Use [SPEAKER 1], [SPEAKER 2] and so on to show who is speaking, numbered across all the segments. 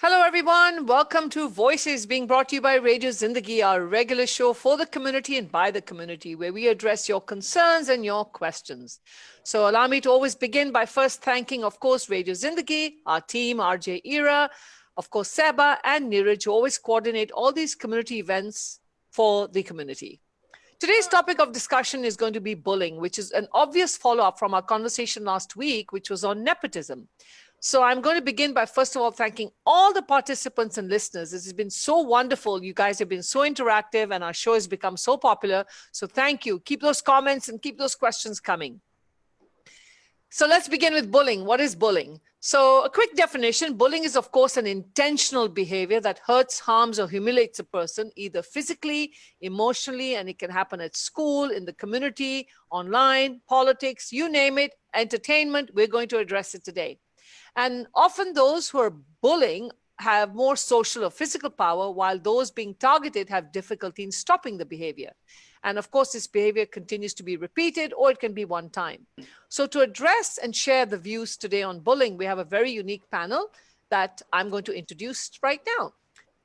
[SPEAKER 1] Hello, everyone. Welcome to Voices, being brought to you by Radio Zindagi, our regular show for the community and by the community, where we address your concerns and your questions. So allow me to always begin by first thanking, of course, Radio Zindagi, our team, RJ Era, of course, Seba and Neeraj, who always coordinate all these community events for the community. Today's topic of discussion is going to be bullying, which is an obvious follow-up from our conversation last week, which was on nepotism. So I'm going to begin by, first of all, thanking all the participants and listeners. This has been so wonderful. You guys have been so interactive and our show has become so popular. So thank you. Keep those comments and keep those questions coming. So let's begin with bullying. What is bullying? So a quick definition: bullying is, of course, an intentional behavior that hurts, harms, or humiliates a person, either physically, emotionally, and it can happen at school, in the community, online, politics, you name it, entertainment. We're going to address it today. And often those who are bullying have more social or physical power, while those being targeted have difficulty in stopping the behavior. And of course, this behavior continues to be repeated, or it can be one time. So to address and share the views today on bullying, we have a very unique panel that I'm going to introduce right now.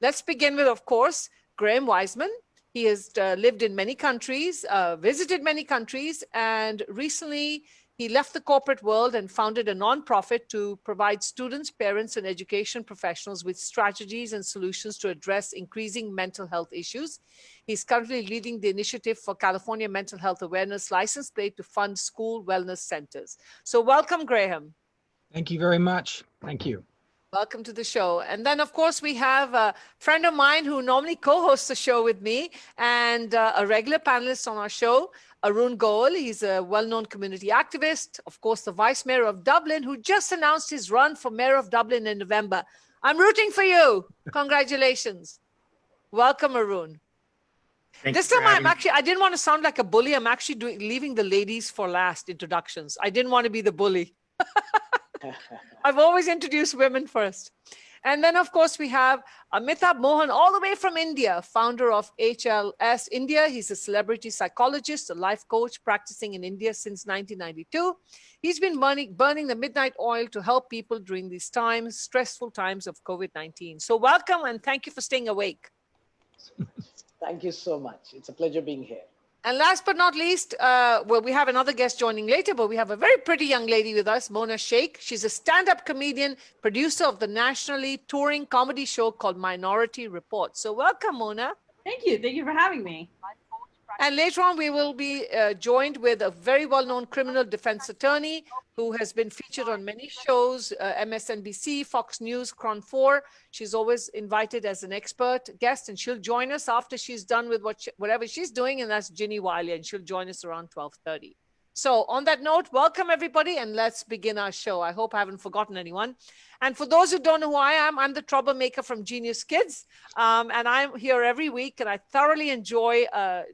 [SPEAKER 1] Let's begin with, of course, Graham Wiseman. He has lived in many countries, visited many countries, and recently he left the corporate world and founded a nonprofit to provide students, parents, and education professionals with strategies and solutions to address increasing mental health issues. He's currently leading the initiative for California Mental Health Awareness License Plate to fund school wellness centers. So welcome, Graham.
[SPEAKER 2] Thank you very much. Thank you.
[SPEAKER 1] Welcome to the show. And then, of course, we have a friend of mine who normally co-hosts the show with me and a regular panelist on our show, Arun Goel. He's a well-known community activist, of course, the Vice Mayor of Dublin, who just announced his run for Mayor of Dublin in November. I'm rooting for you. Congratulations. Welcome, Arun. This time I didn't want to sound like a bully. I'm actually leaving the ladies for last introductions. I didn't want to be the bully. I've always introduced women first. And then, of course, we have Amitabh Mohan, all the way from India, founder of HLS India. He's a celebrity psychologist, a life coach practicing in India since 1992. He's been burning the midnight oil to help people during these times, stressful times of COVID-19. So welcome and thank you for staying awake.
[SPEAKER 3] Thank you so much. It's a pleasure being here.
[SPEAKER 1] And last but not least, well, we have another guest joining later, but we have a very pretty young lady with us, Mona Sheikh. She's a stand-up comedian, producer of the nationally touring comedy show called Minority Report. So welcome, Mona.
[SPEAKER 4] Thank you. Thank you for having me.
[SPEAKER 1] And later on, we will be joined with a very well-known criminal defense attorney who has been featured on many shows, MSNBC, Fox News, Cron 4. She's always invited as an expert guest, and she'll join us after she's done with whatever she's doing, and that's Ginny Wiley, and she'll join us around 12:30. So on that note, welcome everybody, and let's begin our show. I hope I haven't forgotten anyone. And for those who don't know who I am, I'm the troublemaker from Genius Kids, and I'm here every week, and I thoroughly enjoy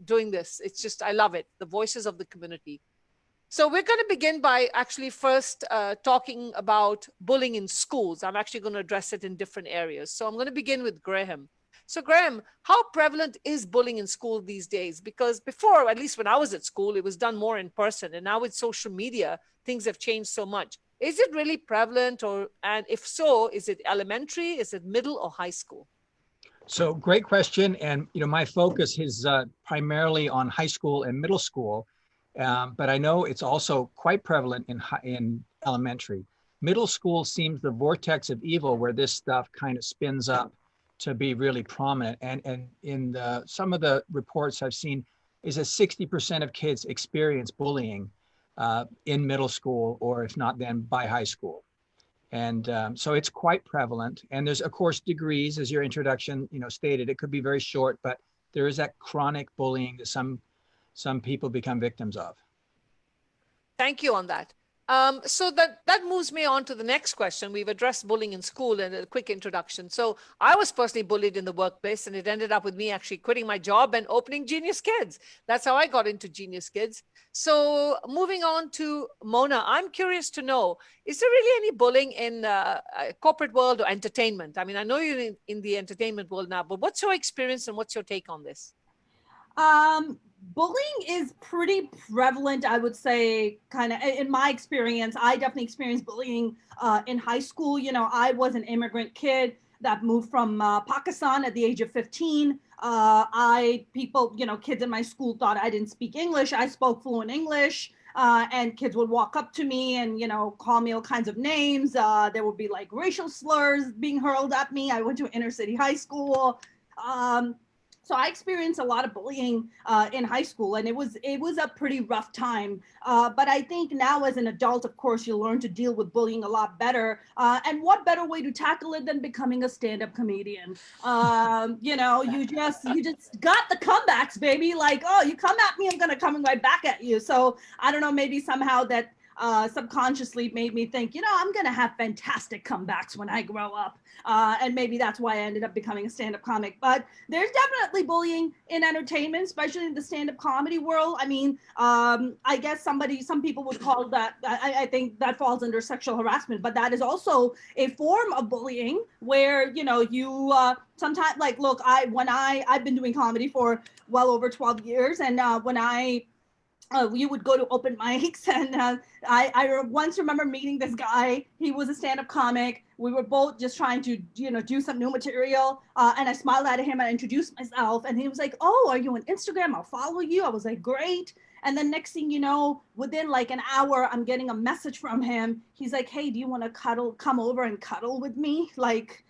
[SPEAKER 1] doing this. It's just, I love it, the voices of the community. So we're going to begin by actually first talking about bullying in schools. I'm actually going to address it in different areas. So I'm going to begin with Graham. So Graham, how prevalent is bullying in school these days? Because before, at least when I was at school, it was done more in person. And now with social media, things have changed so much. Is it really prevalent? And if so, is it elementary? Is it middle or high school?
[SPEAKER 2] So great question. And, my focus is primarily on high school and middle school. But I know it's also quite prevalent in elementary. Middle school seems the vortex of evil where this stuff kind of spins up to be really prominent. And in some of the reports I've seen is that 60% of kids experience bullying in middle school, or if not, then by high school. And so it's quite prevalent. And there's, of course, degrees, as your introduction stated. It could be very short, but there is that chronic bullying that some people become victims of.
[SPEAKER 1] Thank you on that. So that moves me on to the next question. We've addressed bullying in school and a quick introduction. So I was personally bullied in the workplace, and it ended up with me actually quitting my job and opening Genius Kids. That's how I got into Genius Kids. So moving on to Mona, I'm curious to know, is there really any bullying in corporate world or entertainment? I mean, I know you're in the entertainment world now, but what's your experience and what's your take on this?
[SPEAKER 4] Bullying is pretty prevalent, I would say, kind of in my experience. I definitely experienced bullying in high school. I was an immigrant kid. that moved from Pakistan at the age of 15. Kids in my school thought I didn't speak English. I spoke fluent English. And kids would walk up to me and, call me all kinds of names. There would be like racial slurs being hurled at me. I went to inner city high school. So I experienced a lot of bullying in high school, and it was a pretty rough time. But I think now as an adult, of course, you learn to deal with bullying a lot better. And what better way to tackle it than becoming a stand-up comedian? You just got the comebacks, baby. Like, oh, you come at me, I'm gonna come right back at you. So I don't know, maybe somehow that subconsciously made me think, I'm going to have fantastic comebacks when I grow up. And maybe that's why I ended up becoming a stand-up comic. But there's definitely bullying in entertainment, especially in the stand-up comedy world. I mean, I guess some people would call that, I think that falls under sexual harassment, but that is also a form of bullying where, you sometimes, like, look, I've been doing comedy for well over 12 years. And when you would go to open mics, and I once remember meeting this guy. He was a stand-up comic. We were both just trying to, do some new material. And I smiled at him and I introduced myself. And he was like, "Oh, are you on Instagram? I'll follow you." I was like, "Great." And then next thing you know, within like an hour, I'm getting a message from him. He's like, "Hey, do you want to come over and cuddle with me?" Like,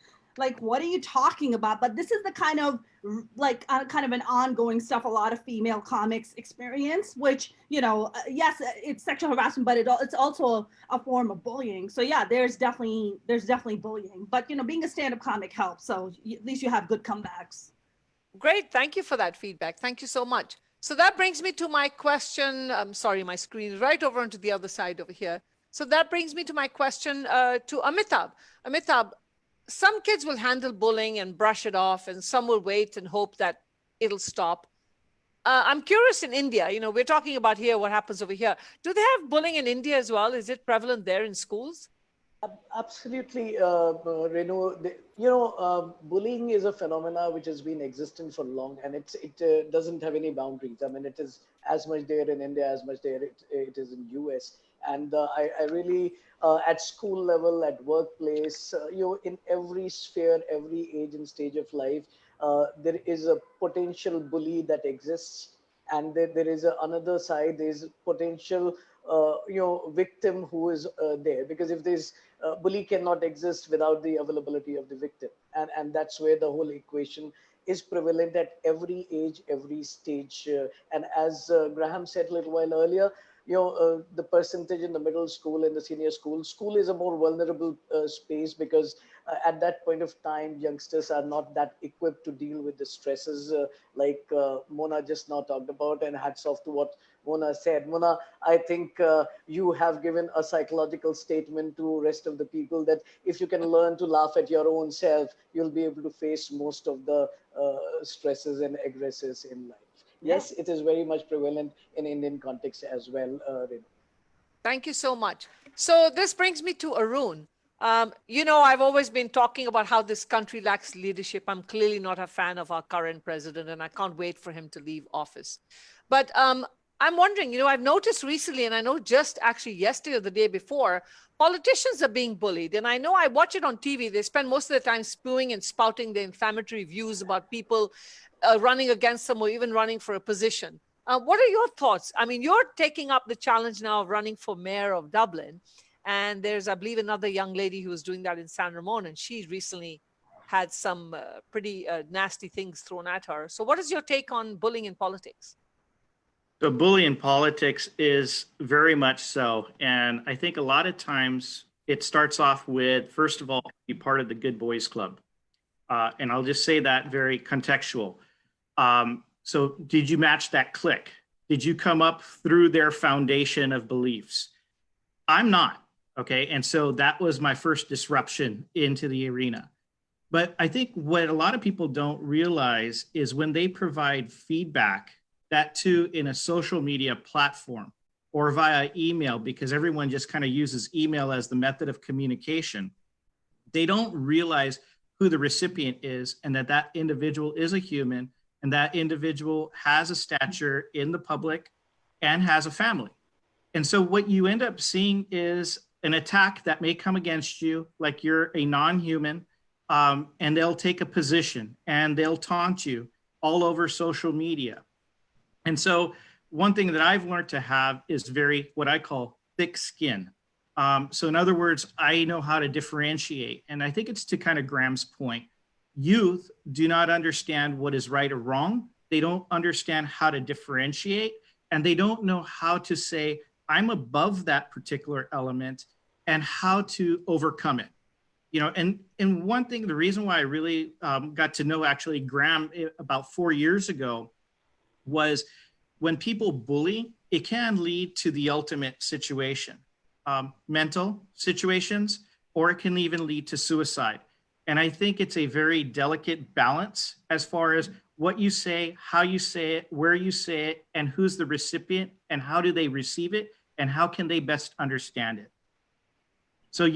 [SPEAKER 4] what are you talking about? But this is the kind of an ongoing stuff a lot of female comics experience, which, yes, it's sexual harassment, but it's also a form of bullying. So yeah, there's definitely bullying, but being a stand-up comic helps. So at least you have good comebacks.
[SPEAKER 1] Great. Thank you for that feedback. Thank you so much. So that brings me to my question. I'm sorry, my screen is right over onto the other side over here. So that brings me to my question to Amitabh. Amitabh, some kids will handle bullying and brush it off, and some will wait and hope that it'll stop. I'm curious in India, we're talking about here, what happens over here. Do they have bullying in India as well? Is it prevalent there in schools?
[SPEAKER 3] Absolutely, Renu. Bullying is a phenomena which has been existing for long, and it doesn't have any boundaries. I mean, it is as much there in India as much there it is in US. And I really, at school level, at workplace, in every sphere, every age and stage of life, there is a potential bully that exists, and there is another side. There's potential victim who is there, because if there's bully cannot exist without the availability of the victim, and that's where the whole equation is prevalent at every age, every stage. And as Graham said a little while earlier, the percentage in the middle school and the senior school is a more vulnerable space, because at that point of time, youngsters are not that equipped to deal with the stresses like Mona just now talked about. And hats off to what Mona said. Mona, I think you have given a psychological statement to rest of the people that if you can learn to laugh at your own self, you'll be able to face most of the stresses and aggressors in life. Yes, it is very much prevalent in Indian context as well, Renu.
[SPEAKER 1] Thank you so much. So this brings me to Arun. I've always been talking about how this country lacks leadership. I'm clearly not a fan of our current president, and I can't wait for him to leave office. But I'm wondering, I've noticed recently, and I know just actually yesterday or the day before, politicians are being bullied. And I know I watch it on TV. They spend most of the time spewing and spouting their inflammatory views about people running against them or even running for a position. What are your thoughts? I mean, you're taking up the challenge now of running for mayor of Dublin. And there's, I believe, another young lady who was doing that in San Ramon, and she recently had some pretty nasty things thrown at her. So what is your take on bullying in politics?
[SPEAKER 5] So bullying in politics is very much so. And I think a lot of times it starts off with, first of all, be part of the Good Boys Club. And I'll just say that very contextual. So did you match that clique? Did you come up through their foundation of beliefs? I'm not, okay? And so that was my first disruption into the arena. But I think what a lot of people don't realize is when they provide feedback, that too in a social media platform or via email, because everyone just kind of uses email as the method of communication, they don't realize who the recipient is and that individual is a human, and that individual has a stature in the public and has a family. And so what you end up seeing is an attack that may come against you like you're a non-human, and they'll take a position and they'll taunt you all over social media. And so one thing that I've learned to have is very, what I call thick skin. So in other words, I know how to differentiate. And I think it's to kind of Graham's point. Youth do not understand what is right or wrong. They don't understand how to differentiate, and they don't know how to say, I'm above that particular element and how to overcome it. And one thing, the reason why I really got to know actually Graham about 4 years ago was when people bully, it can lead to the ultimate situation, mental situations, or it can even lead to suicide. And I think it's a very delicate balance as far as what you say, how you say it, where you say it, and who's the recipient, and how do they receive it, and how can they best understand it. So,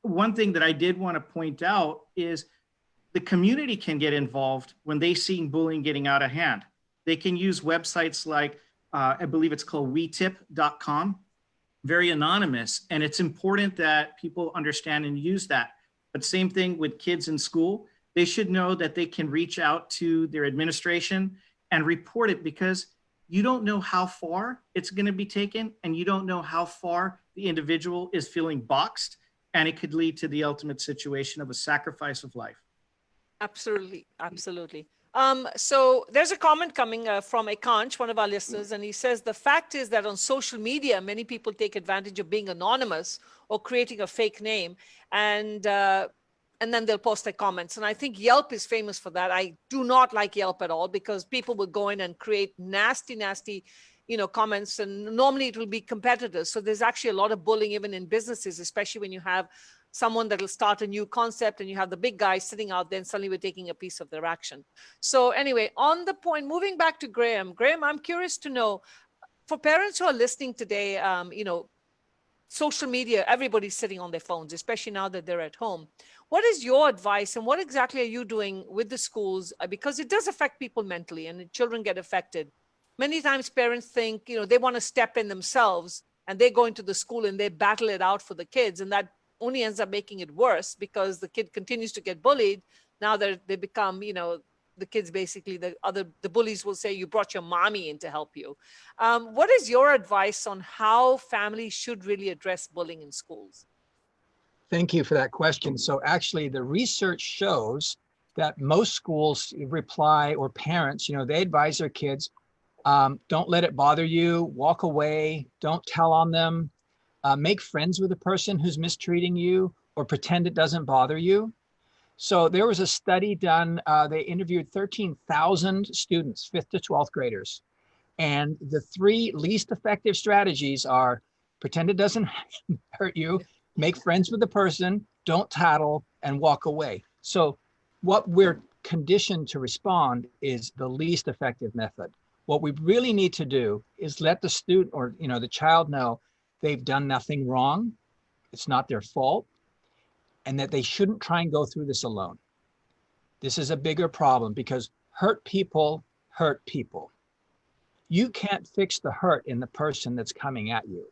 [SPEAKER 5] one thing that I did want to point out is the community can get involved when they see bullying getting out of hand. They can use websites like, I believe it's called WeTip.com, very anonymous. And it's important that people understand and use that. But same thing with kids in school. They should know that they can reach out to their administration and report it, because you don't know how far it's going to be taken, and you don't know how far the individual is feeling boxed, and it could lead to the ultimate situation of a sacrifice of life.
[SPEAKER 1] Absolutely. Absolutely. So there's a comment coming from Ekansh, one of our listeners, and he says, the fact is that on social media, many people take advantage of being anonymous or creating a fake name, and then they'll post their comments. And I think Yelp is famous for that. I do not like Yelp at all, because people will go in and create nasty, comments, and normally it will be competitors. So there's actually a lot of bullying even in businesses, especially when you have someone that will start a new concept and you have the big guy sitting out there and suddenly we're taking a piece of their action. So anyway, on the point, moving back to Graham, I'm curious to know, for parents who are listening today, social media, everybody's sitting on their phones, especially now that they're at home. What is your advice, and what exactly are you doing with the schools? Because it does affect people mentally, and children get affected. Many times parents think, they want to step in themselves, and they go into the school and they battle it out for the kids. And that only ends up making it worse, because the kid continues to get bullied. Now they become, the kids, basically the bullies will say, you brought your mommy in to help you. What is your advice on how families should really address bullying in schools?
[SPEAKER 2] Thank you for that question. So actually the research shows that most schools reply, or parents, they advise their kids, don't let it bother you, walk away, don't tell on them, make friends with the person who's mistreating you, or pretend it doesn't bother you. So there was a study done, they interviewed 13,000 students, 5th to 12th graders. And the 3 least effective strategies are pretend it doesn't hurt you, make friends with the person, don't tattle, and walk away. So what we're conditioned to respond is the least effective method. What we really need to do is let the student, or the child, know they've done nothing wrong, it's not their fault, and that they shouldn't try and go through this alone. This is a bigger problem, because hurt people hurt people. You can't fix the hurt in the person that's coming at you.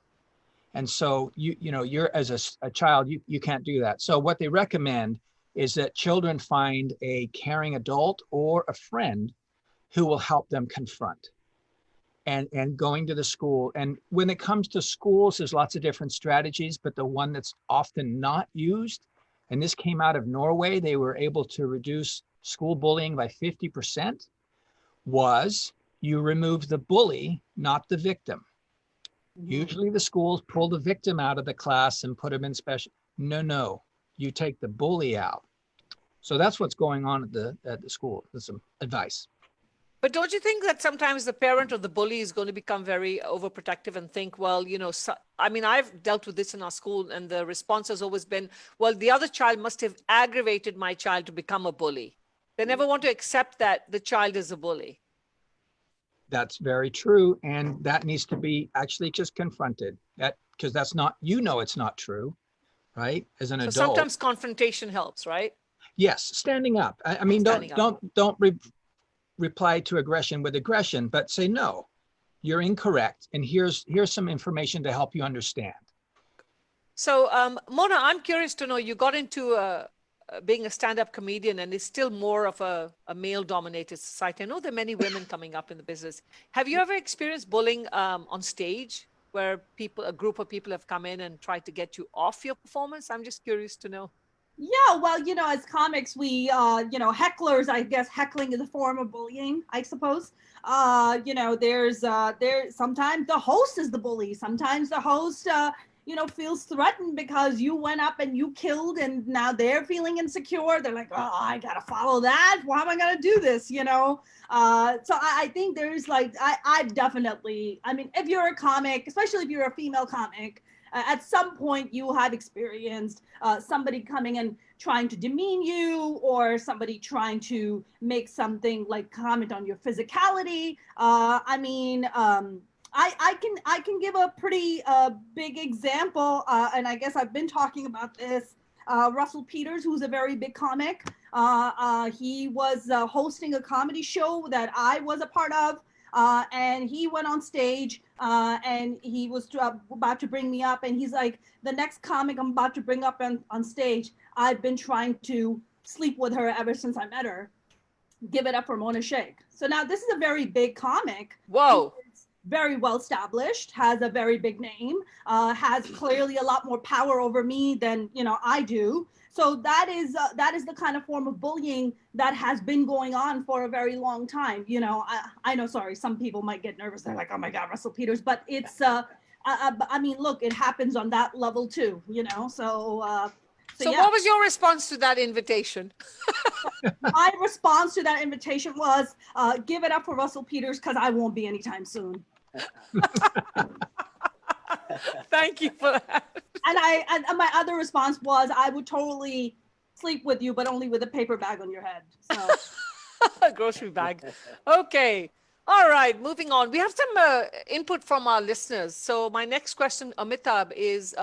[SPEAKER 2] And so you're as a child, you can't do that. So what they recommend is that children find a caring adult or a friend who will help them confront, and going to the school. And when it comes to schools, there's lots of different strategies, but the one that's often not used, and this came out of Norway, they were able to reduce school bullying by 50%, was you remove the bully, not the victim. Usually the schools pull the victim out of the class and put them in special. No, you take the bully out. So that's what's going on at the school. That's some advice.
[SPEAKER 1] But don't you think that sometimes the parent or the bully is going to become very overprotective and think, well, I've dealt with this in our school, and the response has always been, well, the other child must have aggravated my child to become a bully. They never want to accept that the child is a bully.
[SPEAKER 2] That's very true. And that needs to be actually just confronted, because that's not, it's not true, right? As an adult.
[SPEAKER 1] Sometimes confrontation helps, right?
[SPEAKER 2] Yes. Standing up. Don't reply to aggression with aggression, but say, no, you're incorrect. And here's some information to help you understand.
[SPEAKER 1] So Mona, I'm curious to know, you got into being a stand-up comedian, and it's still more of a male-dominated society. I know there are many women coming up in the business. Have you ever experienced bullying on stage, where a group of people have come in and tried to get you off your performance? I'm just curious to know.
[SPEAKER 4] Yeah, well, as comics, we, hecklers, I guess heckling is a form of bullying, I suppose. There's sometimes the host is the bully. Sometimes the host, feels threatened because you went up and you killed, and now they're feeling insecure. They're like, oh, I gotta follow that. Why am I gonna do this? So I think there's like, I've definitely, I mean, if you're a comic, especially if you're a female comic, at some point you have experienced somebody coming and trying to demean you, or somebody trying to make something like comment on your physicality. I can give a pretty big example, and I guess I've been talking about this. Russell Peters, who's a very big comic, he was hosting a comedy show that I was a part of. And he went on stage and he was about to bring me up, and he's like, the next comic I'm about to bring up on stage, I've been trying to sleep with her ever since I met her. Give it up for Mona Sheikh. So now this is a very big comic.
[SPEAKER 1] Whoa.
[SPEAKER 4] Very well established, has a very big name, has clearly a lot more power over me than I do. So that is the kind of form of bullying that has been going on for a very long time. I know, sorry, some people might get nervous. They're like, oh my God, Russell Peters, but it's I mean, look, it happens on that level too. So yeah.
[SPEAKER 1] What was your response to that invitation?
[SPEAKER 4] My response to that invitation was, give it up for Russell Peters, because I won't be anytime soon.
[SPEAKER 1] Thank you for that.
[SPEAKER 4] And my other response was, I would totally sleep with you, but only with a paper bag on your head. So.
[SPEAKER 1] A grocery bag. Okay. All right. Moving on. We have some input from our listeners. So my next question, Amitabh, is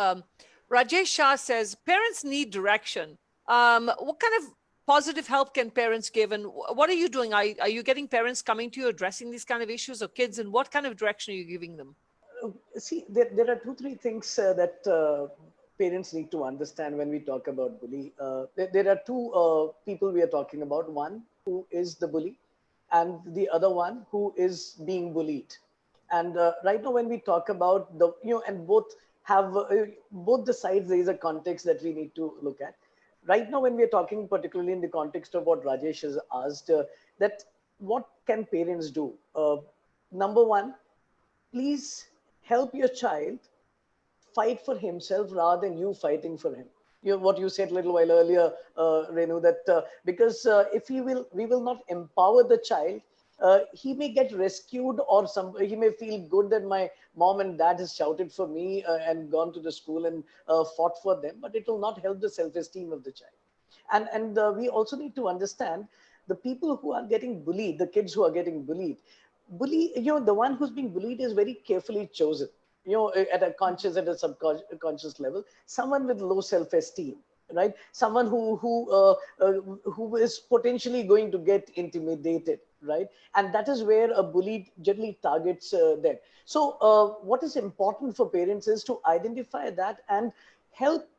[SPEAKER 1] Rajesh Shah says, parents need direction. What kind of positive help can parents give, and what are you doing? Are you getting parents coming to you addressing these kind of issues, or kids, and what kind of direction are you giving them?
[SPEAKER 3] See, there are 2-3 things that parents need to understand when we talk about bully. There are two people we are talking about. One who is the bully, and the other one who is being bullied. And right now, when we talk about and both have both the sides, there is a context that we need to look at. Right now, when we are talking particularly in the context of what Rajesh has asked, that what can parents do? Number one, please help your child fight for himself rather than you fighting for him. What you said a little while earlier, Renu, that because if we will not empower the child, he may get rescued, or he may feel good that my mom and dad has shouted for me and gone to the school and fought for them, but it will not help the self-esteem of the child. And we also need to understand the people who are getting bullied, the kids who are getting bullied. The one who's being bullied is very carefully chosen, at a conscious, at a subconscious level, someone with low self-esteem, right? Someone who is potentially going to get intimidated, right? And that is where a bully generally targets them. So what is important for parents is to identify that and help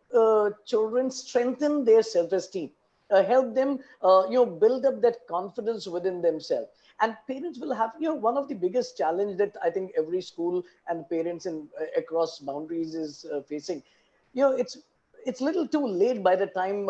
[SPEAKER 3] children strengthen their self-esteem, help them, build up that confidence within themselves. And parents will have, one of the biggest challenge that I think every school and parents across boundaries is facing. It's little too late by the time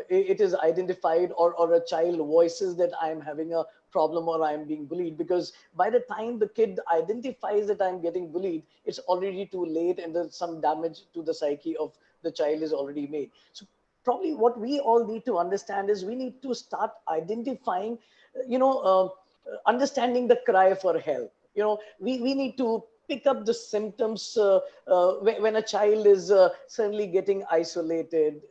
[SPEAKER 3] it is identified, or a child voices that I'm having a problem or I'm being bullied, because by the time the kid identifies that I'm getting bullied, it's already too late, and there's some damage to the psyche of the child is already made. So probably what we all need to understand is we need to start identifying, understanding the cry for help. We need to pick up the symptoms when a child is suddenly getting isolated,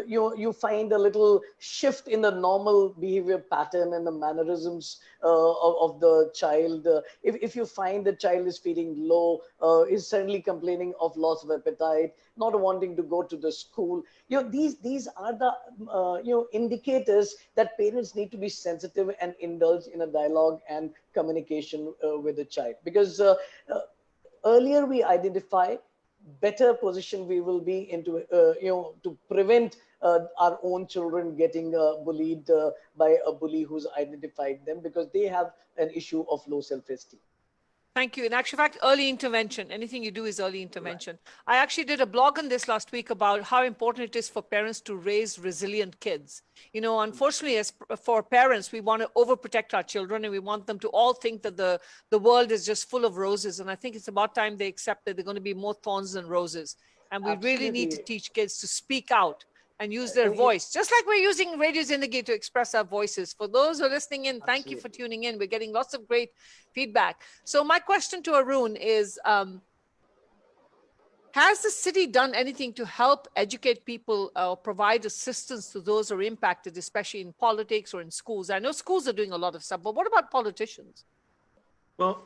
[SPEAKER 3] you find a little shift in the normal behavior pattern and the mannerisms of the child. If you find the child is feeling low, is suddenly complaining of loss of appetite, not wanting to go to the school, these are the indicators that parents need to be sensitive and indulge in a dialogue and communication with the child. Because earlier we identify, better position we will be into, to prevent our own children getting bullied by a bully who's identified them because they have an issue of low self-esteem.
[SPEAKER 1] Thank you. In actual fact, early intervention, anything you do is early intervention. Right. I actually did a blog on this last week about how important it is for parents to raise resilient kids. You know, unfortunately, as for parents, we want to overprotect our children and we want them to all think that the world is just full of roses. And I think it's about time they accept that they're going to be more thorns than roses. And we really need to teach kids to speak out and use their voice, just like we're using Radio Zindagi to express our voices. For those who are listening in, thank you for tuning in. We're getting lots of great feedback. So my question to Arun is, has the city done anything to help educate people or provide assistance to those who are impacted, especially in politics or in schools? I know schools are doing a lot of stuff, but what about politicians?
[SPEAKER 5] Well,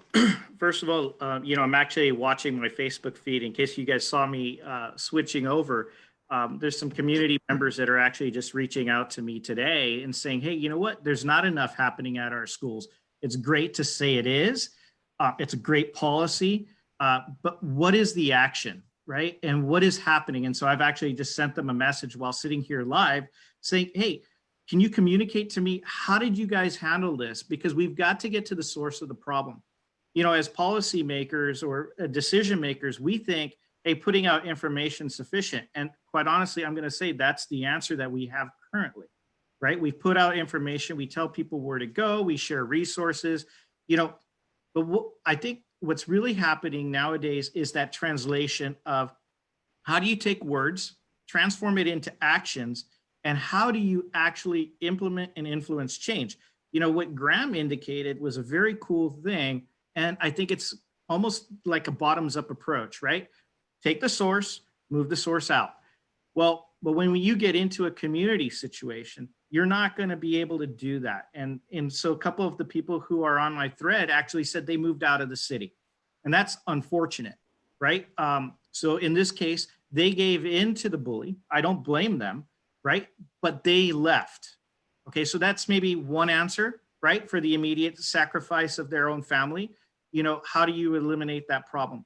[SPEAKER 5] first of all, I'm actually watching my Facebook feed in case you guys saw me switching over. There's some community members that are actually just reaching out to me today and saying, hey, you know what? There's not enough happening at our schools. It's great to say it is. It's a great policy. But what is the action, right? And what is happening? And so I've actually just sent them a message while sitting here live saying, hey, can you communicate to me? How did you guys handle this? Because we've got to get to the source of the problem. You know, as policymakers or decision makers, we think, hey, putting out information sufficient. And quite honestly, I'm going to say that's the answer that we have currently, right? We've put out information. We tell people where to go. We share resources, but I think what's really happening nowadays is that translation of how do you take words, transform it into actions, and how do you actually implement and influence change? You know, what Graham indicated was a very cool thing. And I think it's almost like a bottoms up approach, right? Take the source, move the source out. Well, but when you get into a community situation, you're not going to be able to do that. And so a couple of the people who are on my thread actually said they moved out of the city. And that's unfortunate, right? So in this case, they gave in to the bully. I don't blame them, right? But they left. Okay, so that's maybe one answer, right? For the immediate sacrifice of their own family. You know, how do you eliminate that problem?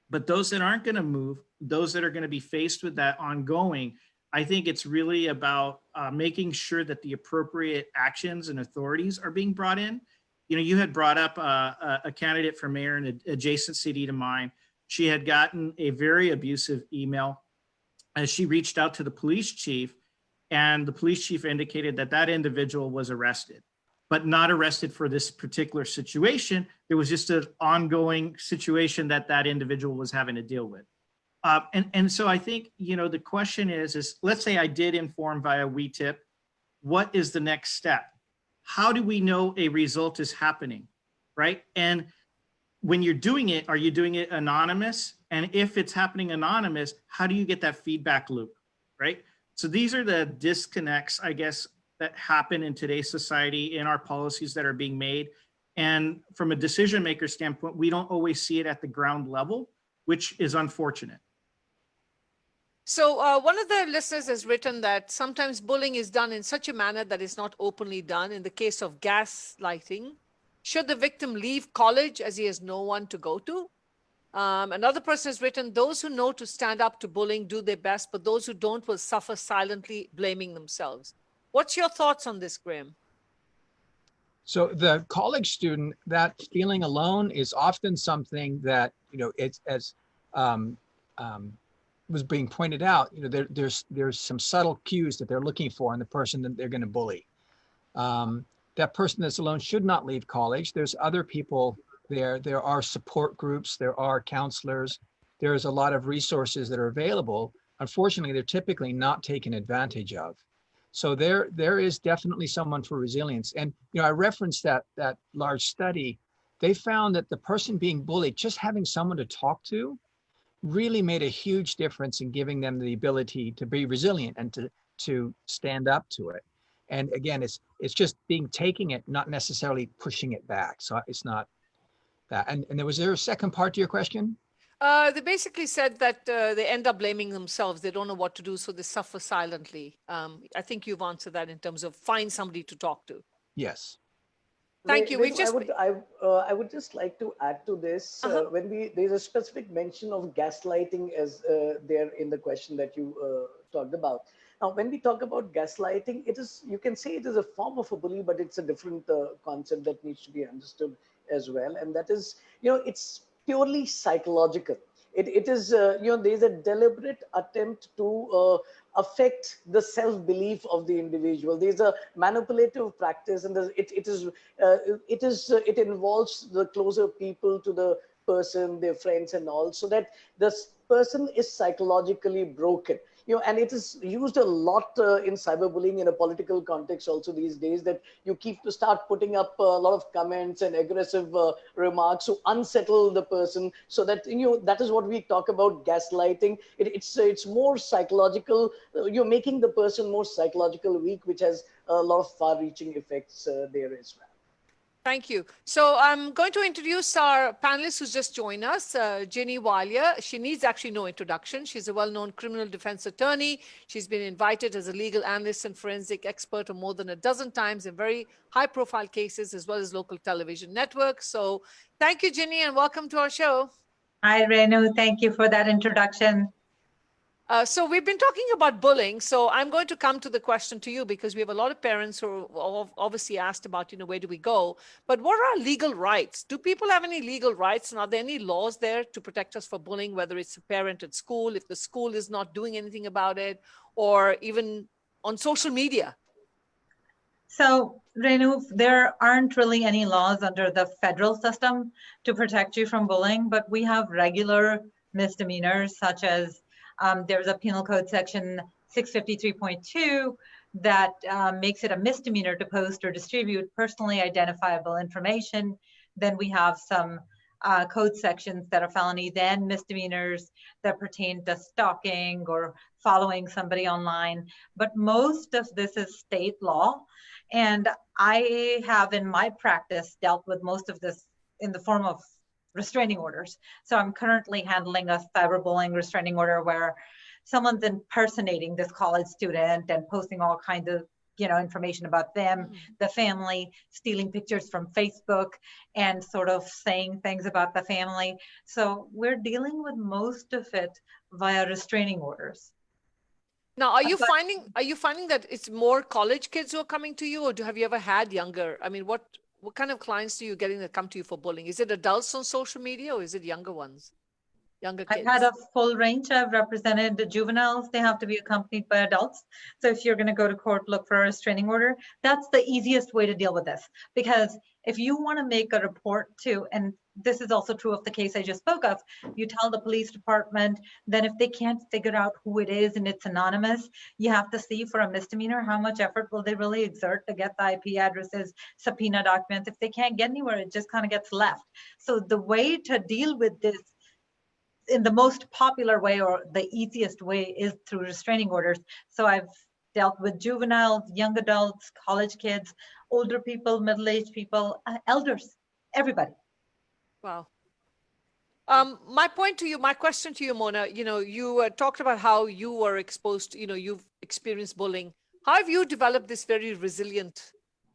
[SPEAKER 5] But those that aren't going to move, those that are going to be faced with that ongoing, I think it's really about making sure that the appropriate actions and authorities are being brought in. You know, you had brought up a candidate for mayor in an adjacent city to mine. She had gotten a very abusive email as she reached out to the police chief, and the police chief indicated that that individual was arrested, but not arrested for this particular situation. There was just an ongoing situation that that individual was having to deal with. And so I think, the question is let's say I did inform via WeTip, what is the next step? How do we know a result is happening, right? And when you're doing it, are you doing it anonymous? And if it's happening anonymous, how do you get that feedback loop, right? So these are the disconnects, I guess, that happen in today's society in our policies that are being made. And from a decision maker standpoint, we don't always see it at the ground level, which is unfortunate.
[SPEAKER 1] So one of the listeners has written that sometimes bullying is done in such a manner that is not openly done. In the case of gaslighting, should the victim leave college as he has no one to go to? Another person has written, those who know to stand up to bullying do their best, but those who don't will suffer silently, blaming themselves. What's your thoughts on this, Graham?
[SPEAKER 2] So the college student, that feeling alone is often something that, it's as was being pointed out, there's some subtle cues that they're looking for in the person that they're going to bully. That person that's alone should not leave college. There's other people there. There are support groups. There are counselors. There's a lot of resources that are available. Unfortunately, they're typically not taken advantage of. So there is definitely someone for resilience. And I referenced that large study. They found that the person being bullied, just having someone to talk to, really made a huge difference in giving them the ability to be resilient and to stand up to it. And again, it's just taking it, not necessarily pushing it back. So it's not that. And was there a second part to your question?
[SPEAKER 1] They basically said that they end up blaming themselves. They don't know what to do, so they suffer silently. I think you've answered that in terms of find somebody to talk to.
[SPEAKER 2] Yes.
[SPEAKER 1] Thank you. We've
[SPEAKER 3] Renu,
[SPEAKER 1] just
[SPEAKER 3] I would just like to add to this. When there's a specific mention of gaslighting as there in the question that you talked about. Now, when we talk about gaslighting, it is, you can say it is a form of a bully, but it's a different concept that needs to be understood as well. And that is, it's purely psychological. It is, there's a deliberate attempt to affect the self-belief of the individual. There's a manipulative practice, and it involves the closer people to the person, their friends, and all, so that the person is psychologically broken. And it is used a lot in cyberbullying in a political context also these days, that you keep to start putting up a lot of comments and aggressive remarks to unsettle the person, so that that is what we talk about gaslighting. It's more psychological. You're making the person more psychological weak, which has a lot of far-reaching effects there as well.
[SPEAKER 1] Thank you. So I'm going to introduce our panelist who's just joined us, Ginny Walia. She needs actually no introduction. She's a well-known criminal defense attorney. She's been invited as a legal analyst and forensic expert on more than a dozen times in very high-profile cases, as well as local television networks. So thank you, Ginny, and welcome to our show.
[SPEAKER 6] Hi, Renu. Thank you for that introduction.
[SPEAKER 1] So we've been talking about bullying. So I'm going to come to the question to you, because we have a lot of parents who are obviously asked about, where do we go? But what are our legal rights? Do people have any legal rights? And are there any laws there to protect us for bullying, whether it's a parent at school, if the school is not doing anything about it, or even on social media?
[SPEAKER 6] So, Renu, there aren't really any laws under the federal system to protect you from bullying, but we have regular misdemeanors, such as there's a penal code section 653.2 that makes it a misdemeanor to post or distribute personally identifiable information. Then we have some code sections that are felony, then misdemeanors that pertain to stalking or following somebody online. But most of this is state law. And I have in my practice dealt with most of this in the form of restraining orders. So I'm currently handling a cyberbullying restraining order where someone's impersonating this college student and posting all kinds of information about them, the family, stealing pictures from Facebook and sort of saying things about the family. So we're dealing with most of it via restraining orders.
[SPEAKER 1] Now, are you finding that it's more college kids who are coming to you, or have you ever had younger? I mean, what kind of clients do you getting that come to you for bullying? Is it adults on social media, or is it younger ones? Younger kids?
[SPEAKER 6] I've had a full range. I've represented the juveniles. They have to be accompanied by adults. So if you're going to go to court, look for a restraining order. That's the easiest way to deal with this. Because if you want to make a report to, and this is also true of the case I just spoke of, you tell the police department, then if they can't figure out who it is and it's anonymous, you have to see for a misdemeanor, how much effort will they really exert to get the IP addresses, subpoena documents. If they can't get anywhere, it just kind of gets left. So the way to deal with this in the most popular way, or the easiest way, is through restraining orders. So I've dealt with juveniles, young adults, college kids, older people, middle-aged people, elders, everybody.
[SPEAKER 1] Wow. My question to you, Mona, you talked about how you were exposed, you've experienced bullying. How have you developed this very resilient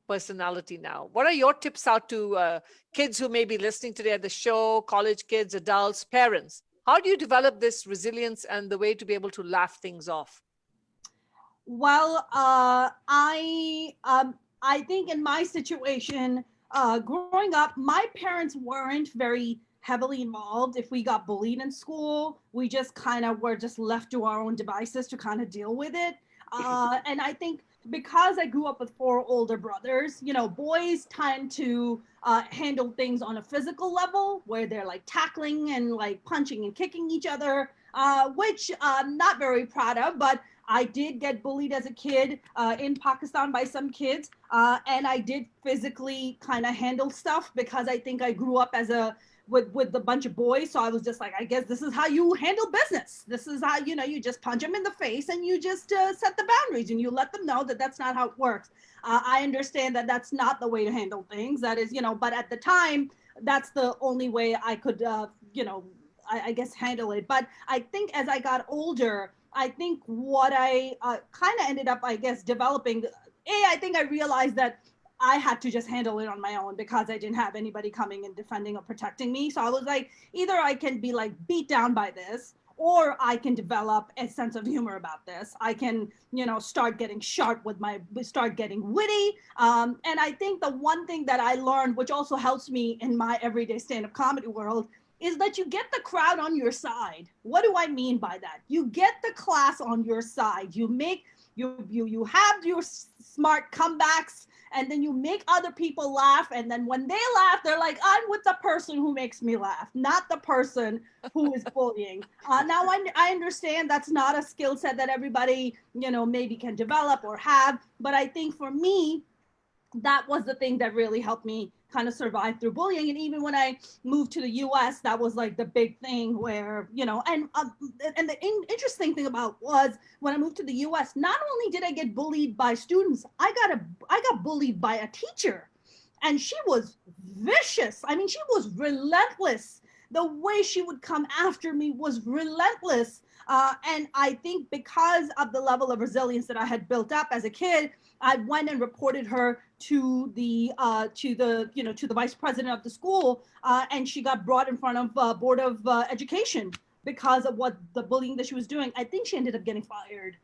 [SPEAKER 1] personality now? What are your tips out to kids who may be listening today at the show, college kids, adults, parents? How do you develop this resilience and the way to be able to laugh things off?
[SPEAKER 4] Well, I think in my situation, growing up, my parents weren't very heavily involved. If we got bullied in school, we just kind of were just left to our own devices to kind of deal with it. And I think because I grew up with 4 older brothers, boys tend to handle things on a physical level, where they're like tackling and like punching and kicking each other, which I'm not very proud of, but I did get bullied as a kid in Pakistan by some kids, and I did physically kind of handle stuff because I think I grew up with a bunch of boys. So I was just like, I guess this is how you handle business. This is how, you just punch them in the face and you just set the boundaries and you let them know that that's not how it works. I understand that that's not the way to handle things. That is, but at the time, that's the only way I could, I guess handle it. But I think as I got older, I think what I kind of ended up, I guess, developing, I think I realized that I had to just handle it on my own because I didn't have anybody coming and defending or protecting me. So I was like, either I can be like beat down by this, or I can develop a sense of humor about this. I can, start getting sharp start getting witty. And I think the one thing that I learned, which also helps me in my everyday stand-up comedy world, is that you get the crowd on your side. What do I mean by that? You get the class on your side. You have your smart comebacks, and then you make other people laugh. And then when they laugh, they're like, I'm with the person who makes me laugh, not the person who is bullying. Now, I understand that's not a skill set that everybody, maybe can develop or have. But I think for me, that was the thing that really helped me kind of survive through bullying. And even when I moved to the US, that was like the big thing where, and the interesting thing about was when I moved to the US, not only did I get bullied by students, I got bullied by a teacher, and she was vicious. I mean, she was relentless. The way she would come after me was relentless. And I think because of the level of resilience that I had built up as a kid, I went and reported her to the vice president of the school, and she got brought in front of Board of Education because of what the bullying that she was doing. I think she ended up getting fired,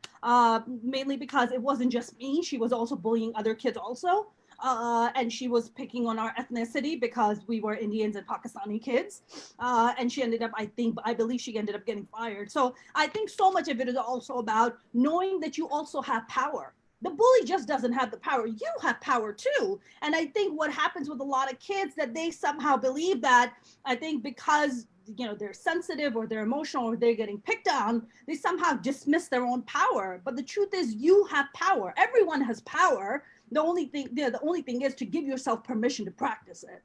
[SPEAKER 4] mainly because it wasn't just me. She was also bullying other kids also. And she was picking on our ethnicity because we were Indians and Pakistani kids. And she ended up, I believe she ended up getting fired. So I think so much of it is also about knowing that you also have power. The bully just doesn't have the power. You have power too. And I think what happens with a lot of kids that they somehow believe that, I think because they're sensitive or they're emotional or they're getting picked on, they somehow dismiss their own power. But the truth is you have power. Everyone has power. The only thing is to give yourself permission to practice it.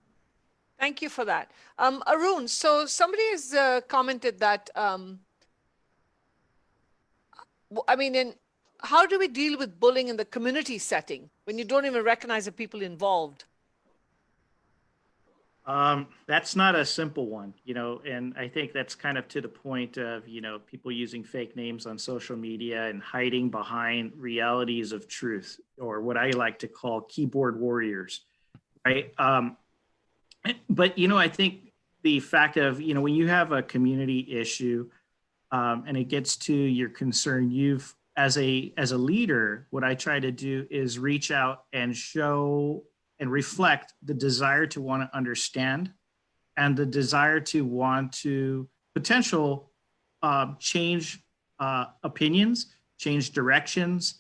[SPEAKER 1] Thank you for that. Arun, so somebody has commented that, how do we deal with bullying in the community setting when you don't even recognize the people involved?
[SPEAKER 5] That's not a simple one, and I think that's kind of to the point of, people using fake names on social media and hiding behind realities of truth, or what I like to call keyboard warriors, right? But, I think the fact of, when you have a community issue and it gets to your concern, as a leader, what I try to do is reach out and show and reflect the desire to want to understand and the desire to want to potential change opinions, change directions.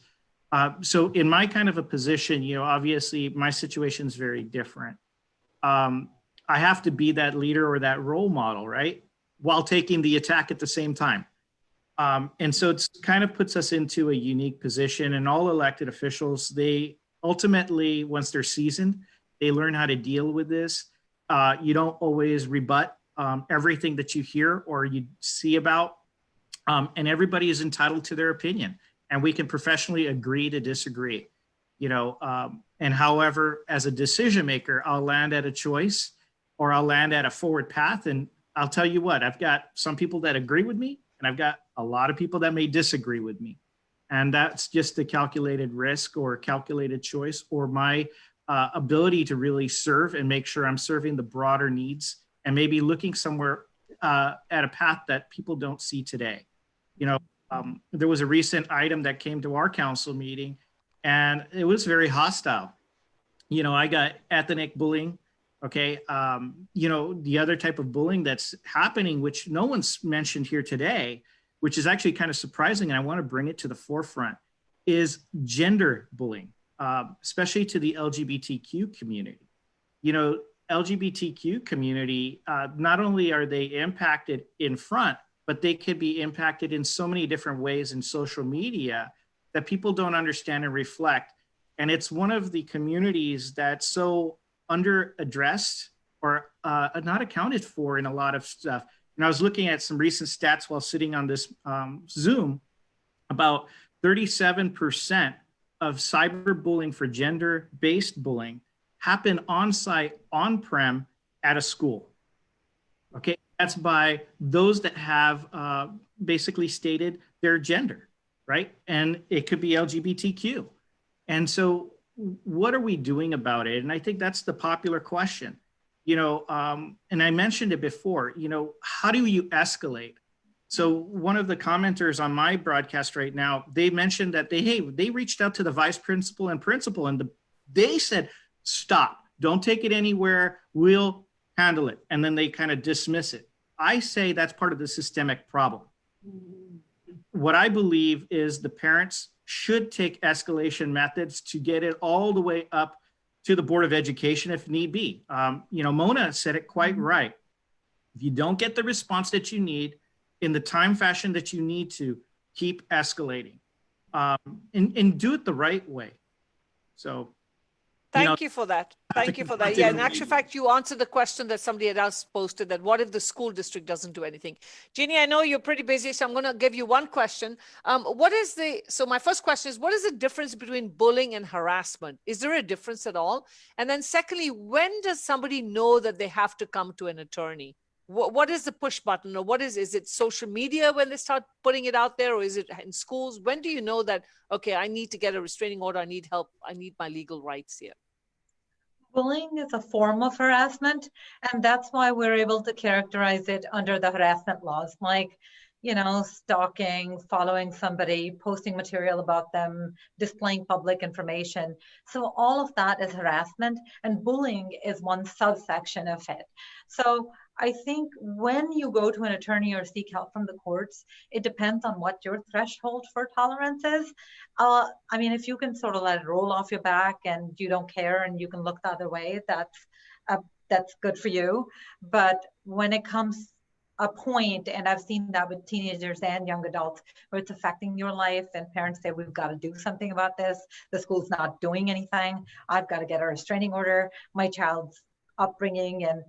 [SPEAKER 5] So in my kind of a position, obviously my situation is very different. I have to be that leader or that role model, right? While taking the attack at the same time. And so it's kind of puts us into a unique position, and all elected officials, they ultimately, once they're seasoned, they learn how to deal with this. You don't always rebut everything that you hear or you see about, and everybody is entitled to their opinion, and we can professionally agree to disagree, and however, as a decision maker, I'll land at a choice or I'll land at a forward path. And I'll tell you what, I've got some people that agree with me, and I've got a lot of people that may disagree with me. And that's just the calculated risk or calculated choice, or my ability to really serve and make sure I'm serving the broader needs and maybe looking somewhere at a path that people don't see today. There was a recent item that came to our council meeting, and it was very hostile. I got ethnic bullying. Okay. The other type of bullying that's happening, which no one's mentioned here today, which is actually kind of surprising, and I want to bring it to the forefront, is gender bullying, especially to the LGBTQ community. LGBTQ community, not only are they impacted in front, but they could be impacted in so many different ways in social media that people don't understand and reflect. And it's one of the communities that's so under addressed or not accounted for in a lot of stuff. And I was looking at some recent stats while sitting on this Zoom. About 37% of cyberbullying for gender-based bullying happen on-site, on-prem at a school. Okay, that's by those that have basically stated their gender, right? And it could be LGBTQ. And so what are we doing about it? And I think that's the popular question. And I mentioned it before, how do you escalate? So one of the commenters on my broadcast right now, they mentioned that they reached out to the vice principal and principal, and they said, stop, don't take it anywhere, we'll handle it. And then they kind of dismiss it. I say that's part of the systemic problem. What I believe is the parents should take escalation methods to get it all the way up to the Board of Education if need be. Mona said it quite right. If you don't get the response that you need in the time fashion that you need to, keep escalating and do it the right way. So
[SPEAKER 1] Thank you for that. Thank you for that. Yeah, in actual fact, you answered the question that somebody else posted, that what if the school district doesn't do anything? Jeannie, I know you're pretty busy, so I'm going to give you one question. So my first question is, what is the difference between bullying and harassment? Is there a difference at all? And then secondly, when does somebody know that they have to come to an attorney? What is the push button, or is it social media when they start putting it out there, or is it in schools? When do you know that, okay, I need to get a restraining order, I need help, I need my legal rights here?
[SPEAKER 6] Bullying is a form of harassment, and that's why we're able to characterize it under the harassment laws, like, stalking, following somebody, posting material about them, displaying public information. So all of that is harassment, and bullying is one subsection of it. So I think when you go to an attorney or seek help from the courts, it depends on what your threshold for tolerance is. If you can sort of let it roll off your back and you don't care and you can look the other way, that's good for you. But when it comes a point, and I've seen that with teenagers and young adults, where it's affecting your life and parents say, we've got to do something about this. The school's not doing anything. I've got to get a restraining order. My child's upbringing and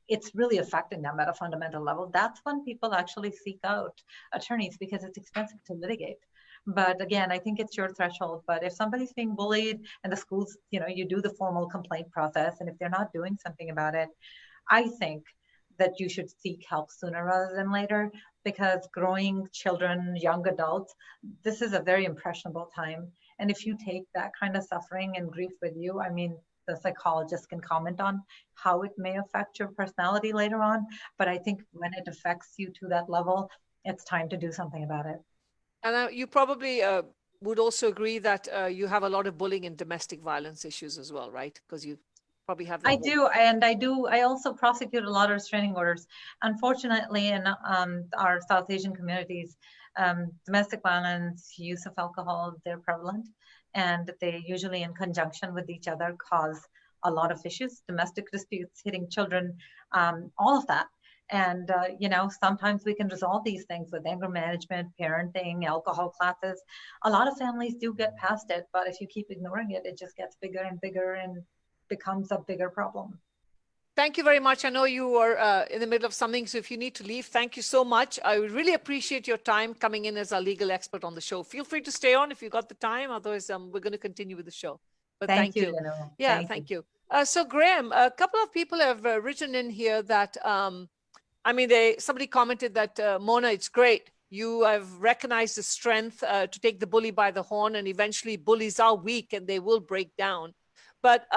[SPEAKER 6] it's really affecting them at a fundamental level. That's when people actually seek out attorneys, because it's expensive to litigate. But again, I think it's your threshold. But if somebody's being bullied and the schools, you do the formal complaint process, and if they're not doing something about it, I think that you should seek help sooner rather than later, because growing children, young adults, this is a very impressionable time. And if you take that kind of suffering and grief with you, the psychologist can comment on how it may affect your personality later on. But I think when it affects you to that level, it's time to do something about it. And
[SPEAKER 1] you probably would also agree that you have a lot of bullying and domestic violence issues as well, right? Because you probably have that.
[SPEAKER 6] I also prosecute a lot of restraining orders. Unfortunately, in our South Asian communities, domestic violence, use of alcohol, they're prevalent. And they usually, in conjunction with each other, cause a lot of issues, domestic disputes, hitting children, all of that. And, sometimes we can resolve these things with anger management, parenting, alcohol classes. A lot of families do get past it, but if you keep ignoring it, it just gets bigger and bigger and becomes a bigger problem.
[SPEAKER 1] Thank you very much. I know you are in the middle of something, so if you need to leave, thank you so much. I really appreciate your time coming in as our legal expert on the show. Feel free to stay on if you got the time. Otherwise, we're going to continue with the show. But thank you. Yeah, thank you. So Graham, a couple of people have written in here that, somebody commented that, Mona, it's great. You have recognized the strength to take the bully by the horn, and eventually bullies are weak and they will break down. But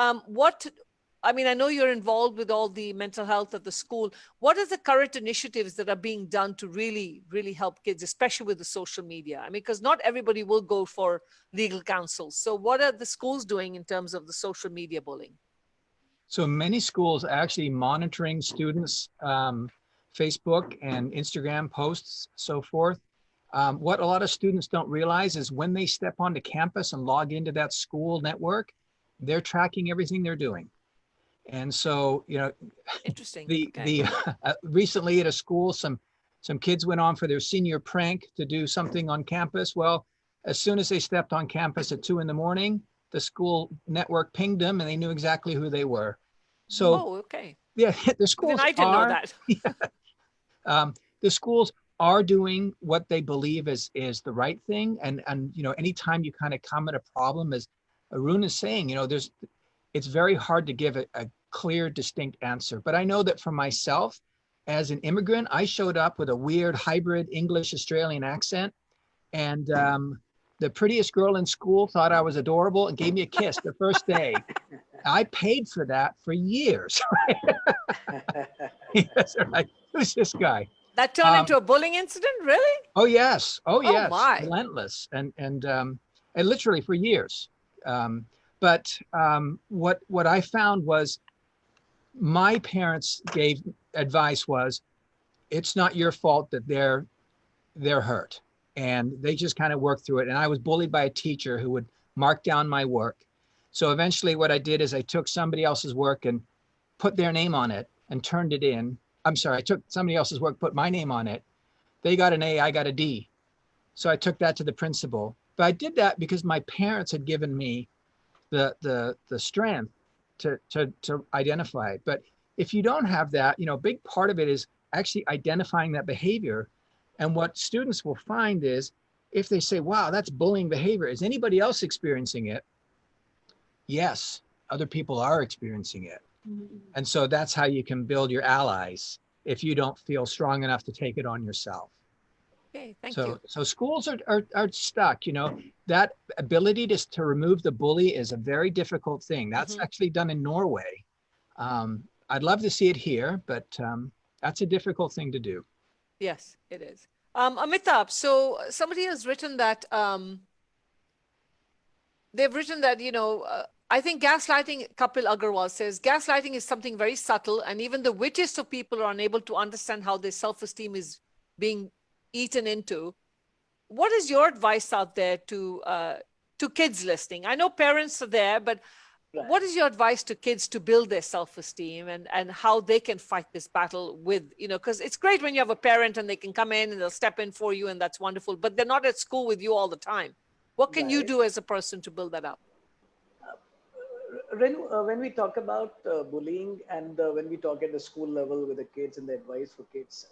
[SPEAKER 1] I know you're involved with all the mental health at the school. What are the current initiatives that are being done to really, really help kids, especially with the social media? Because not everybody will go for legal counsel. So what are the schools doing in terms of the social media bullying?
[SPEAKER 2] So many schools actually monitoring students' Facebook and Instagram posts, so forth. What a lot of students don't realize is when they step onto campus and log into that school network, they're tracking everything they're doing. And so,
[SPEAKER 1] interesting.
[SPEAKER 2] Recently at a school, some kids went on for their senior prank to do something on campus. Well, as soon as they stepped on campus at 2 a.m, the school network pinged them and they knew exactly who they were. So,
[SPEAKER 1] okay.
[SPEAKER 2] Yeah, the schools
[SPEAKER 1] I didn't know that.
[SPEAKER 2] The schools are doing what they believe is the right thing. And anytime you kind of comment a problem, as Arun is saying, it's very hard to give a clear, distinct answer. But I know that for myself, as an immigrant, I showed up with a weird hybrid English Australian accent. And the prettiest girl in school thought I was adorable and gave me a kiss the first day. I paid for that for years. Yes, like, who's this guy?
[SPEAKER 1] That turned into a bullying incident, really?
[SPEAKER 2] Oh yes, oh yes,
[SPEAKER 1] my.
[SPEAKER 2] relentless, and literally for years. But what I found was my parents gave advice was, it's not your fault that they're hurt, and they just kind of worked through it. And I was bullied by a teacher who would mark down my work. So eventually what I did is I took somebody else's work and put their name on it and turned it in. I'm sorry, I took somebody else's work, put my name on it. They got an A, I got a D. So I took that to the principal. But I did that because my parents had given me the strength to identify it. But if you don't have that, a big part of it is actually identifying that behavior. And what students will find is, if they say, wow, that's bullying behavior, is anybody else experiencing it? Yes, other people are experiencing it. Mm-hmm. And so that's how you can build your allies if you don't feel strong enough to take it on yourself.
[SPEAKER 1] Okay, thank you.
[SPEAKER 2] So schools are stuck, that ability to remove the bully is a very difficult thing. That's actually done in Norway. I'd love to see it here, but that's a difficult thing to do.
[SPEAKER 1] Yes, it is. Amitabh, so somebody has written that, they've written that, I think gaslighting, Kapil Agarwal says, gaslighting is something very subtle, and even the wittiest of people are unable to understand how their self-esteem is being eaten into. What is your advice out there to kids listening? I know parents are there, but right. What is your advice to kids to build their self-esteem and how they can fight this battle with, because it's great when you have a parent and they can come in and they'll step in for you, and that's wonderful, but they're not at school with you all the time. What can you do as a person to build that up?
[SPEAKER 3] Renu, when we talk about bullying and when we talk at the school level with the kids and the advice for kids,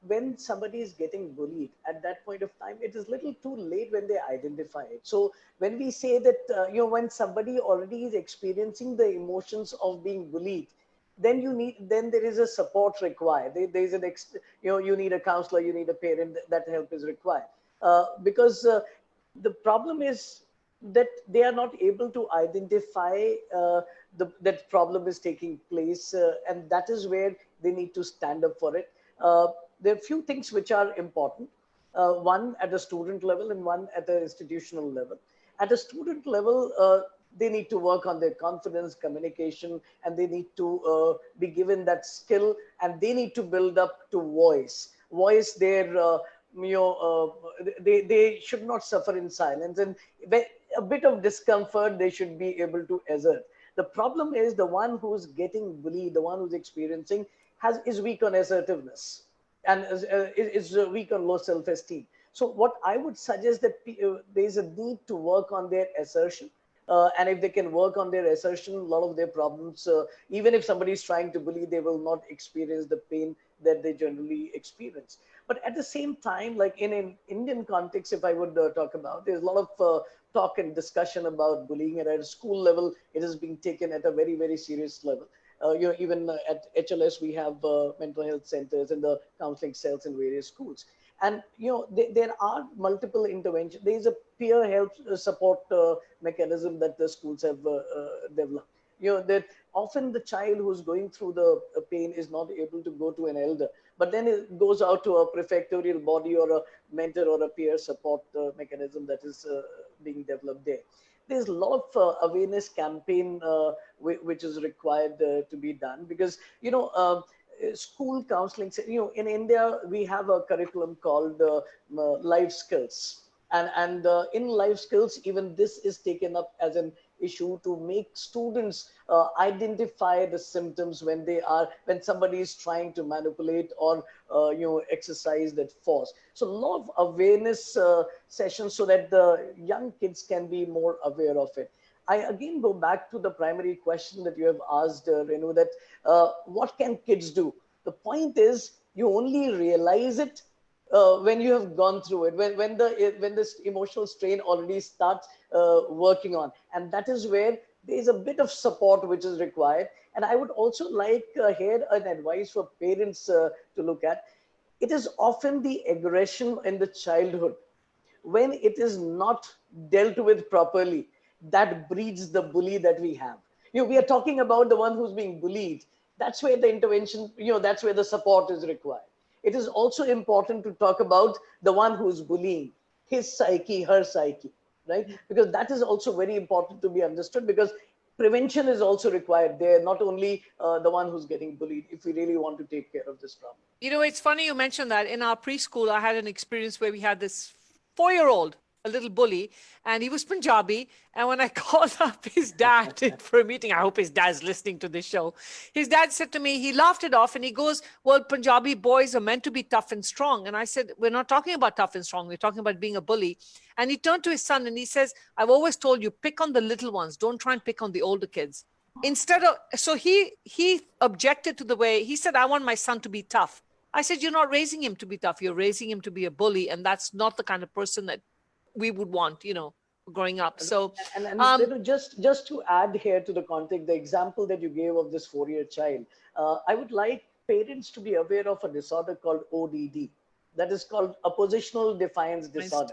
[SPEAKER 3] when somebody is getting bullied at that point of time, it is little too late when they identify it. So when we say that, when somebody already is experiencing the emotions of being bullied, then there is a support required. There is you need a counselor, you need a parent, that help is required. Because the problem is that they are not able to identify that problem is taking place, and that is where they need to stand up for it. There are a few things which are important, one at a student level and one at the institutional level. At a student level, they need to work on their confidence, communication, and they need to be given that skill, and they need to build up to voice their they should not suffer in silence, and a bit of discomfort they should be able to assert. The problem is the one who's getting bullied, the one who's experiencing, is weak on assertiveness and is weak on low self-esteem. So what I would suggest that there is a need to work on their assertion. And if they can work on their assertion, a lot of their problems, even if somebody is trying to bully, they will not experience the pain that they generally experience. But at the same time, like in an Indian context, if I would talk about, there's a lot of talk and discussion about bullying, and at a school level, it is being taken at a very, very serious level. Even at HLS, we have mental health centers and the counseling cells in various schools. And, there are multiple interventions. There is a peer help support mechanism that the schools have developed. That often the child who's going through the pain is not able to go to an elder, but then it goes out to a prefectorial body or a mentor or a peer support mechanism that is being developed there. There's a lot of awareness campaign which is required to be done, because school counseling, in India we have a curriculum called life skills, and in life skills even this is taken up as an issue to make students identify the symptoms when somebody is trying to manipulate or exercise that force. So a lot of awareness sessions so that the young kids can be more aware of it. I again go back to the primary question that you have asked, Renu, that what can kids do? The point is you only realize it when you have gone through it, when this emotional strain already starts working on. And that is where there is a bit of support which is required. And I would also like here an advice for parents to look at. It is often the aggression in the childhood when it is not dealt with properly, that breeds the bully that we have. We are talking about the one who's being bullied. That's where the intervention, that's where the support is required. It is also important to talk about the one who's bullying, his psyche, her psyche, right? Because that is also very important to be understood, because prevention is also required there, not only the one who's getting bullied, if we really want to take care of this problem.
[SPEAKER 1] It's funny you mentioned that. In our preschool, I had an experience where we had this 4-year-old, a little bully, and he was Punjabi. And when I called up his dad for a meeting, I hope his dad's listening to this show. His dad said to me, he laughed it off and he goes, well, Punjabi boys are meant to be tough and strong. And I said, we're not talking about tough and strong. We're talking about being a bully. And he turned to his son and he says, I've always told you, pick on the little ones. Don't try and pick on the older kids. So he objected to the way he said, I want my son to be tough. I said, you're not raising him to be tough. You're raising him to be a bully. And that's not the kind of person that we would want, growing up. So,
[SPEAKER 3] just to add here to the context, the example that you gave of this 4-year child, I would like parents to be aware of a disorder called ODD. That is called oppositional defiance disorder.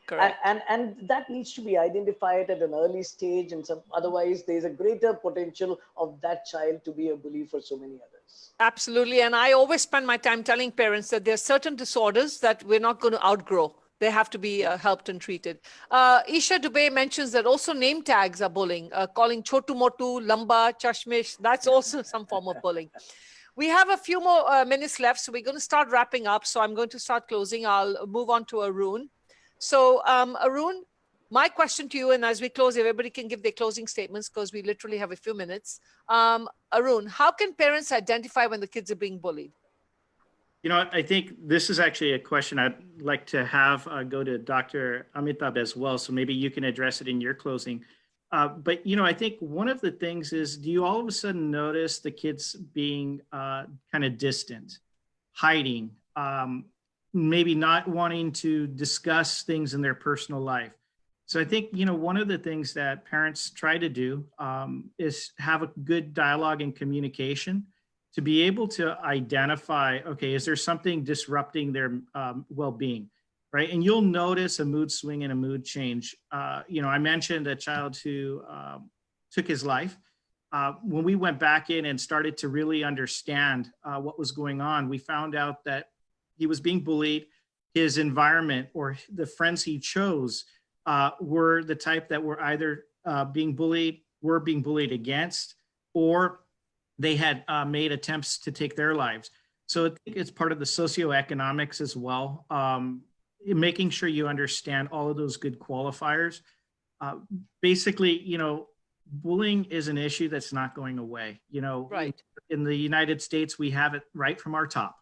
[SPEAKER 1] Correct.
[SPEAKER 3] And that needs to be identified at an early stage, and otherwise there's a greater potential of that child to be a bully for so many others.
[SPEAKER 1] Absolutely. And I always spend my time telling parents that there are certain disorders that we're not going to outgrow. They have to be helped and treated. Isha Dubey mentions that also name tags are bullying, calling Chotu Motu, Lamba, Chashmish. That's also some form of bullying. We have a few more minutes left, so we're going to start wrapping up. So I'm going to start closing. I'll move on to Arun. So Arun, my question to you, and as we close, everybody can give their closing statements because we literally have a few minutes. Arun, how can parents identify when the kids are being bullied?
[SPEAKER 5] I think this is actually a question I'd like to have go to Dr. Amitabh as well. So maybe you can address it in your closing. But, I think one of the things is, do you all of a sudden notice the kids being kind of distant, hiding, maybe not wanting to discuss things in their personal life? So I think, one of the things that parents try to do is have a good dialogue and communication to be able to identify, okay, is there something disrupting their well-being, right? And you'll notice a mood swing and a mood change. I mentioned a child who took his life. When we went back in and started to really understand what was going on, we found out that he was being bullied. His environment or the friends he chose were the type that were either being bullied against, or they had made attempts to take their lives. So I think it's part of the socioeconomics as well, making sure you understand all of those good qualifiers. Basically, bullying is an issue that's not going away.
[SPEAKER 1] Right.
[SPEAKER 5] In the United States, we have it right from our top.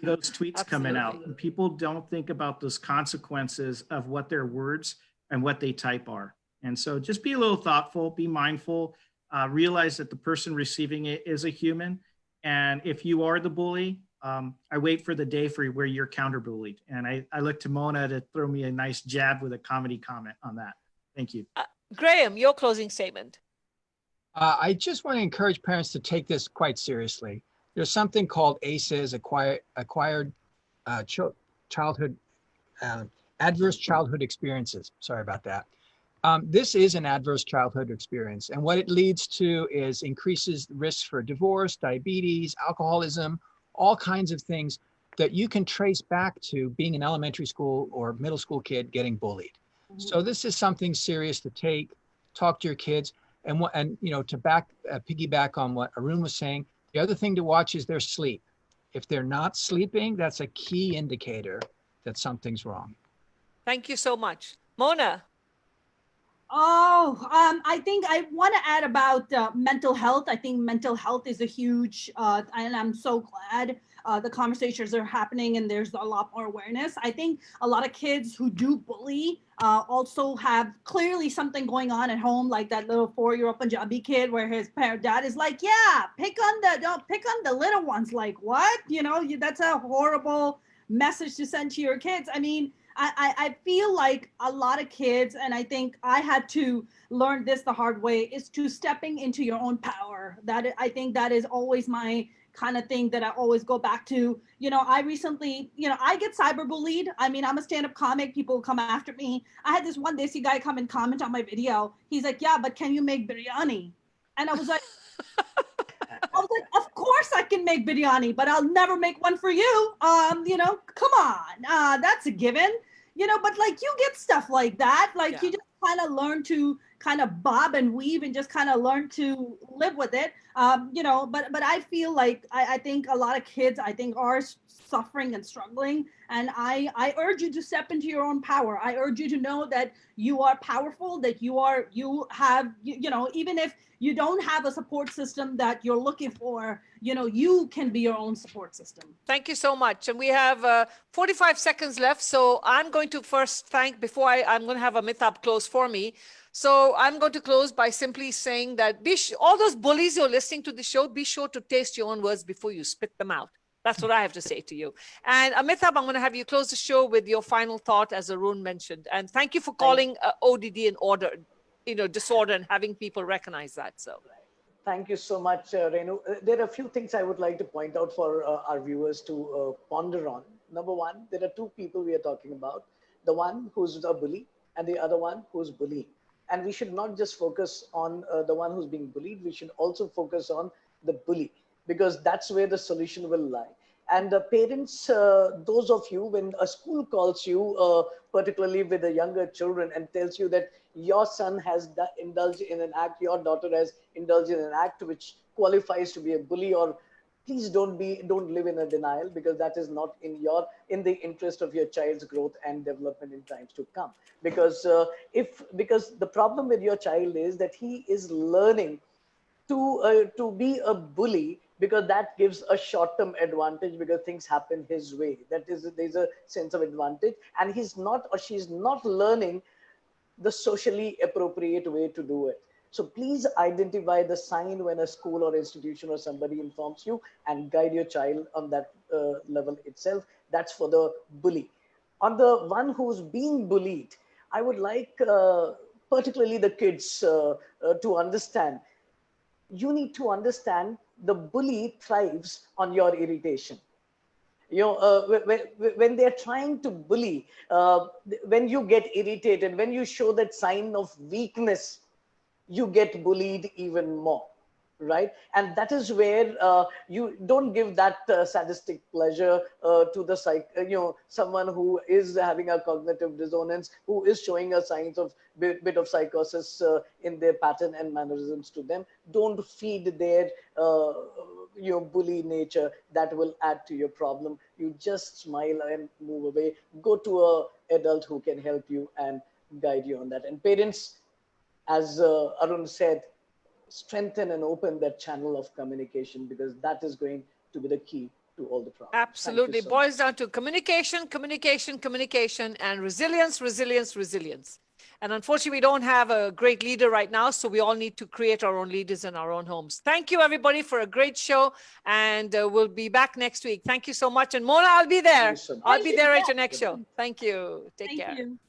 [SPEAKER 5] Those tweets coming out, and people don't think about those consequences of what their words and what they type are. And so just be a little thoughtful, be mindful. Realize that the person receiving it is a human. And if you are the bully, I wait for the day where you're counter-bullied. And I look to Mona to throw me a nice jab with a comedy comment on that. Thank you.
[SPEAKER 1] Graham, your closing statement.
[SPEAKER 2] I just want to encourage parents to take this quite seriously. There's something called ACEs, acquired childhood, adverse childhood experiences. Sorry about that. This is an adverse childhood experience, and what it leads to is increases risks for divorce, diabetes, alcoholism, all kinds of things that you can trace back to being an elementary school or middle school kid getting bullied. Mm-hmm. So this is something serious to talk to your kids, and to piggyback on what Arun was saying. The other thing to watch is their sleep. If they're not sleeping, that's a key indicator that something's wrong.
[SPEAKER 1] Thank you so much. Mona.
[SPEAKER 4] I think I want to add about mental health. I think mental health is a huge, and I'm so glad the conversations are happening and there's a lot more awareness. I think a lot of kids who do bully also have clearly something going on at home, like that little 4-year-old Punjabi kid where his dad is like, yeah, pick on the little ones. Like, what? That's a horrible message to send to your kids. I mean, I feel like a lot of kids, and I think I had to learn this the hard way, is to stepping into your own power. I think that is always my kind of thing that I always go back to. I recently, I get cyberbullied. I mean, I'm a stand-up comic. People come after me. I had this one Desi guy come and comment on my video. He's like, yeah, but can you make biryani? And I was like, of course I can make biryani, but I'll never make one for you. Come on, that's a given. But like you get stuff like that, like you just kind of learn to kind of bob and weave and just kind of learn to live with it. But I feel like I think a lot of kids are suffering and struggling, and I urge you to step into your own power. I urge you to know that you are powerful, that you have even if you don't have a support system that you're looking for, you can be your own support system.
[SPEAKER 1] Thank you so much. And we have 45 seconds left. So I'm going to first thank, before I'm going to have Amitabh close for me. So I'm going to close by simply saying that all those bullies who are listening to the show, be sure to taste your own words before you spit them out. That's what I have to say to you. And Amitabh, I'm going to have you close the show with your final thought, as Arun mentioned. And thank you for calling ODD an disorder and having people recognize that. So
[SPEAKER 3] thank you so much, Renu. There are a few things I would like to point out for our viewers to ponder on. Number one, there are two people we are talking about. The one who's a bully and the other one who's bullying. And we should not just focus on the one who's being bullied. We should also focus on the bully, because that's where the solution will lie. And parents, those of you, when a school calls you, particularly with the younger children, and tells you that your son has indulged in an act, your daughter has indulged in an act which qualifies to be a bully, or please don't live in a denial, because that is not in the interest of your child's growth and development in times to come. Because because the problem with your child is that he is learning to be a bully, because that gives a short-term advantage, because things happen his way. There's a sense of advantage, and he's not, or she's not learning the socially appropriate way to do it. So please identify the sign when a school or institution or somebody informs you, and guide your child on that level itself. That's for the bully. On the one who's being bullied, I would like particularly the kids to understand. You need to understand the bully thrives on your irritation. When they're trying to bully, when you get irritated, when you show that sign of weakness, you get bullied even more, right? And that is where you don't give that sadistic pleasure to the someone who is having a cognitive dissonance, who is showing a signs of bit of psychosis in their pattern and mannerisms to them. Don't feed their bully nature. That will add to your problem. You just smile and move away. Go to an adult who can help you and guide you on that. And parents, as Arun said, strengthen and open that channel of communication, because that is going to be the key to all the problems.
[SPEAKER 1] absolutely boils down to communication, and resilience. And unfortunately, we don't have a great leader right now, so we all need to create our own leaders in our own homes. Thank you, everybody, for a great show, and we'll be back next week. Thank you so much. And Mona, I'll be there. I'll be there at your next show. Thank you. Take care.
[SPEAKER 4] Thank you.